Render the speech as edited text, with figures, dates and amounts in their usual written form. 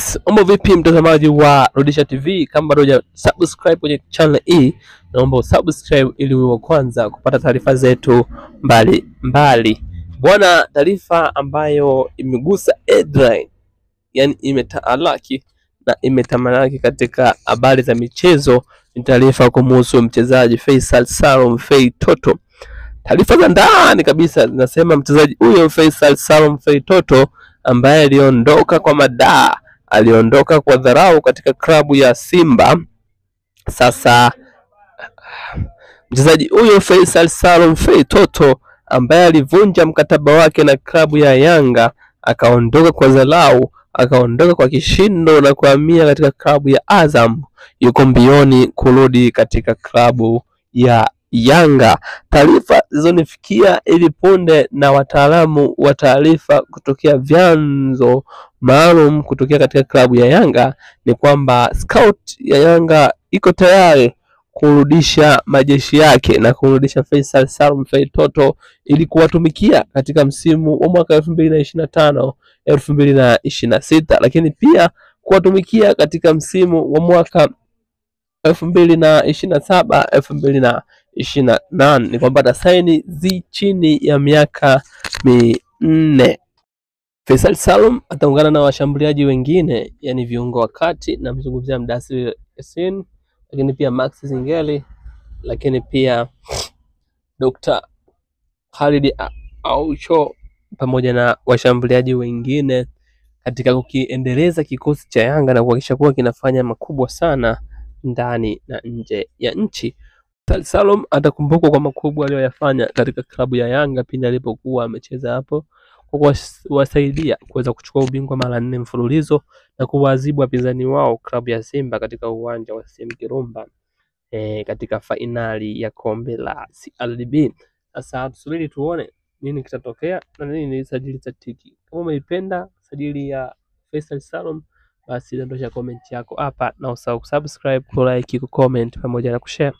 Yes, mambo vipi mtazamaji wa Rudisha TV? Kama bado hujasubscribe kwenye channel hii, naomba usubscribe ili uwe wa kwanza kupata taarifa zetu mbali. Bwana, taarifa ambayo imegusa headline, yani imetaalaki na imetamalaki katika habari za michezo, ni taarifa kumhusu mchezaji Faisal Salum Fei Toto. Taarifa za ndani kabisa zinasema mchezaji huyo Faisal Salum Fei Toto ambaye aliondoka kwa madaa, aliondoka kwa dharau katika klabu ya Simba. Sasa mchezaji huyo Faisal Salum Fei Toto ambaye alivunja mkataba wake na klabu ya Yanga, akaondoka kwa dharau, akaondoka kwa kishindo na kuhamia katika klabu ya Azam, yuko mbioni kurudi katika klabu ya Yanga. Taarifa zilizonifikia hivi punde na wataalamu wa taarifa kutokea vyanzo maalum kutokea katika klabu ya Yanga ni kwamba scout ya Yanga iko tayari kurudisha majeshi yake na kurudisha Faisal Salum Fei Toto ili kuwatumikia katika msimu wa mwaka 2025 2026, lakini pia kuwatumikia katika msimu wa mwaka 2027 2028. Ni kwamba atasaini chini ya miaka 4. Faisal Salum ataungana na washambuliaji wengine, yani viungo wa kati, na mzungumzia Mdassir Yasin, lakini pia Max Zingeli, lakini pia Dr. Khalid Aucho, pamoja na washambuliaji wengine katika kukiendeleza kikosi cha Yanga na kuhakikisha kuwa kinafanya makubwa sana ndani na nje ya nchi. Faisal Salum atakumbukwa kwa makubwa aliyoyafanya katika klabu ya Yanga pindi alipokuwa amecheza hapo, kwa kuwasaidia kuweza kuchukua ubingwa mara 4 mfululizo na kuwaadhibu wapinzani wao klabu ya Simba katika uwanja wa SM Kirumba katika fainali ya kombe la CRDB. Sasa tusubiri tuone nini kitatokea na nini sajili tatiki. Kama umeipenda sajili ya Faisal Salum, basi dondosha comment yako hapa na usahau kusubscribe, kulike, kucomment pamoja na kushare.